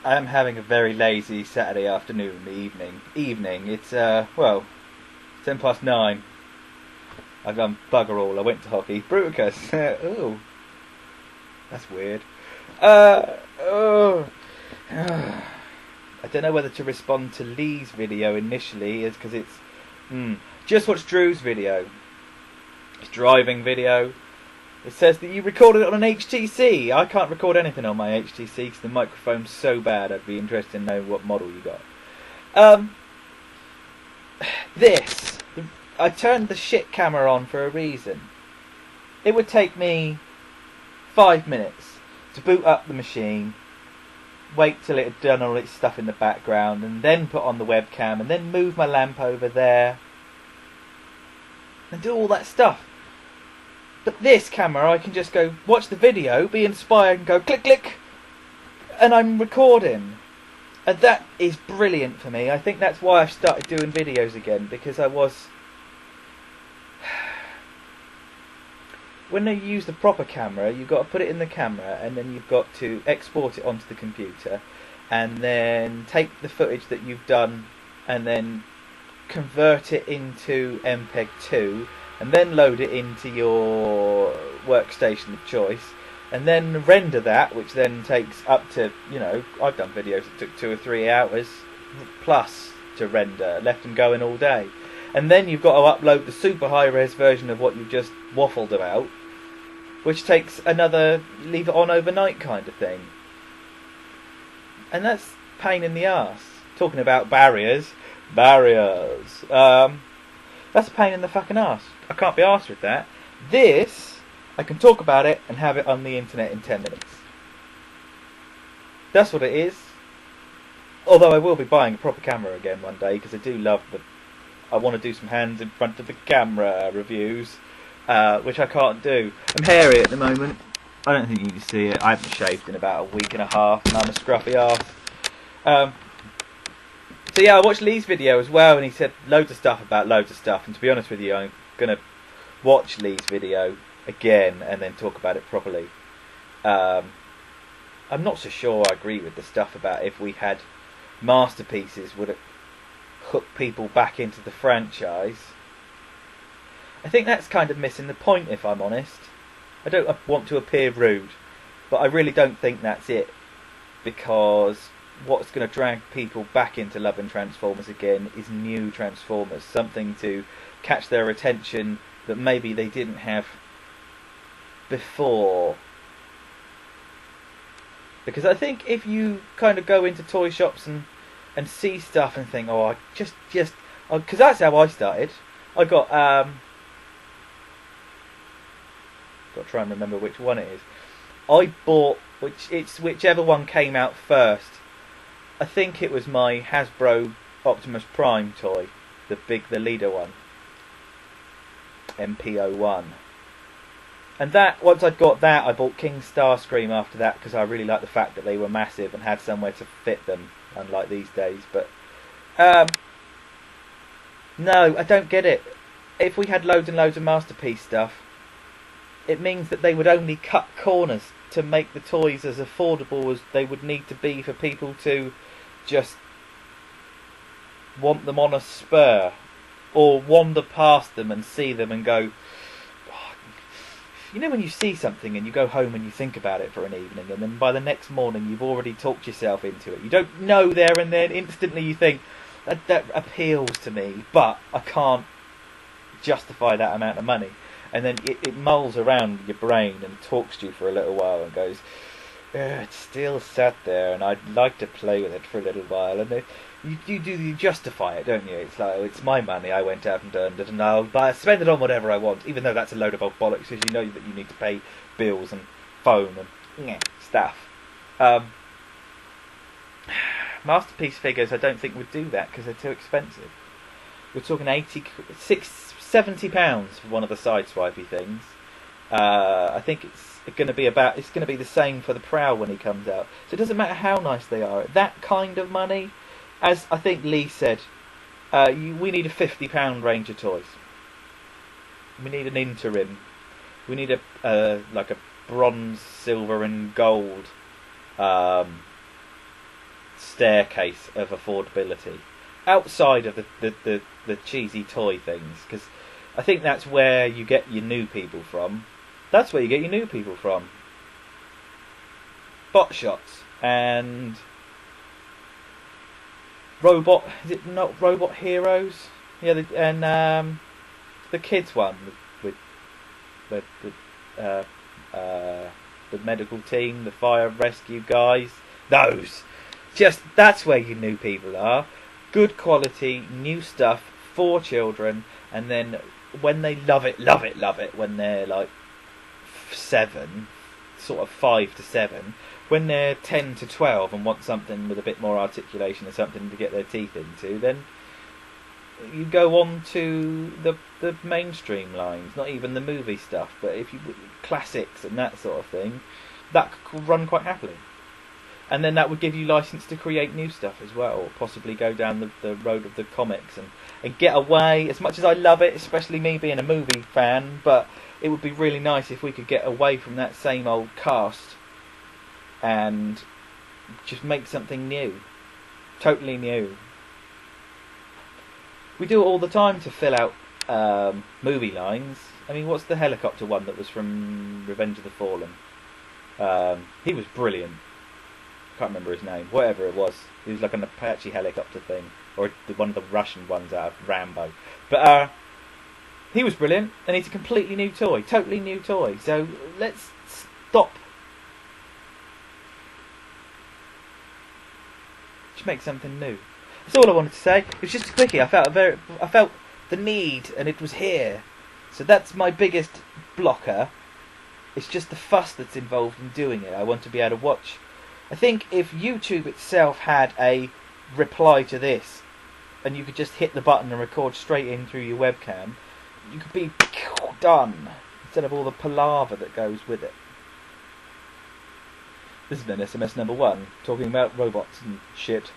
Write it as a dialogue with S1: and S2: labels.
S1: I am having a very lazy Saturday afternoon, evening. It's, well, 9:10. I've done bugger all. I went to hockey. Bruticus. Ooh. That's weird. Oh. I don't know whether to respond to Lee's video initially, because it's... Just watch Drew's video. His driving video. It says that you recorded it on an HTC. I can't record anything on my HTC because the microphone's so bad. I'd be interested to know what model you got. This. I turned the shit camera on for a reason. It would take me 5 minutes to boot up the machine, wait till it had done all its stuff in the background, and then put on the webcam, and then move my lamp over there, and do all that stuff. But this camera, I can just go watch the video, be inspired, and go click, click, and I'm recording. And that is brilliant for me. I think that's why I've started doing videos again, because I was... When you use the proper camera, you've got to put it in the camera, and then you've got to export it onto the computer, and then take the footage that you've done, and then convert it into MPEG-2, and then load it into your workstation of choice, and then render that, which then takes up to, I've done videos that took 2 or 3 hours plus to render, left them going all day. And then you've got to upload the super high-res version of what you've just waffled about, which takes another leave it on overnight kind of thing. And that's pain in the arse. Talking about barriers. That's a pain in the fucking arse. I can't be arsed with that. This, I can talk about it and have it on the internet in 10 minutes. That's what it is. Although I will be buying a proper camera again one day, because I do love I want to do some hands in front of the camera reviews, which I can't do. I'm hairy at the moment. I don't think you can see it. I haven't shaved in about a week and a half, and I'm a scruffy arse. So yeah, I watched Lee's video as well, and he said loads of stuff about loads of stuff. And to be honest with you, I'm going to watch Lee's video again and then talk about it properly. I'm not so sure I agree with the stuff about if we had masterpieces, would it hook people back into the franchise. I think that's kind of missing the point, if I'm honest. I don't want to appear rude, but I really don't think that's it, because what's going to drag people back into loving Transformers again is new Transformers, something to catch their attention that maybe they didn't have before. Because I think if you kind of go into toy shops and see stuff and think, I just because that's how I started. I got to try and remember which one it is. I bought whichever one came out first. I think it was my Hasbro Optimus Prime toy, the leader one, MP01. And that, once I'd got that, I bought King Starscream after that, because I really liked the fact that they were massive and had somewhere to fit them, unlike these days. But no, I don't get it. If we had loads and loads of Masterpiece stuff, it means that they would only cut corners to make the toys as affordable as they would need to be for people to just want them on a spur, or wander past them and see them and go, when you see something and you go home and you think about it for an evening, and then by the next morning you've already talked yourself into it. You don't know there and then, instantly you think, that appeals to me, but I can't justify that amount of money. And then it mulls around your brain and talks to you for a little while and goes, it's still sat there and I'd like to play with it for a little while. And you justify it, don't you? It's like, it's my money, I went out and earned it, and I'll spend it on whatever I want, even though that's a load of old bollocks, because you know that you need to pay bills and phone and stuff. Masterpiece figures I don't think would do that, because they're too expensive. We're talking £70 for one of the sideswipey things. I think it's going to be the same for the Prowl when he comes out. So it doesn't matter how nice they are. That kind of money, as I think Lee said, we need a £50 range of toys. We need an interim. We need a like a bronze, silver, and gold staircase of affordability outside of the cheesy toy things, because I think that's where you get your new people from. That's where you get your new people from. Bot shots and robot. Is it not Robot Heroes? Yeah, and the kids one with the medical team, the fire rescue guys. Those. Just that's where your new people are. Good quality, new stuff for children, and then when they love it, when they're like 7, sort of 5 to 7, when they're 10 to 12 and want something with a bit more articulation and something to get their teeth into, then you go on to the mainstream lines, not even the movie stuff, but if you classics and that sort of thing, that could run quite happily. And then that would give you license to create new stuff as well, or possibly go down the road of the comics and get away, as much as I love it, especially me being a movie fan, but it would be really nice if we could get away from that same old cast and just make something new. Totally new. We do it all the time to fill out movie lines. I mean, what's the helicopter one that was from Revenge of the Fallen? He was brilliant. Can't remember his name. Whatever it was. He was like an Apache helicopter thing. Or one of the Russian ones out of Rambo. But he was brilliant. And he's a completely new toy. Totally new toy. So let's stop. Just make something new. That's all I wanted to say. It was just a quickie. I felt the need, and it was here. So that's my biggest blocker. It's just the fuss that's involved in doing it. I want to be able to watch. I think if YouTube itself had a reply to this, and you could just hit the button and record straight in through your webcam, you could be done, instead of all the palaver that goes with it. This has been SMS number 1, talking about robots and shit.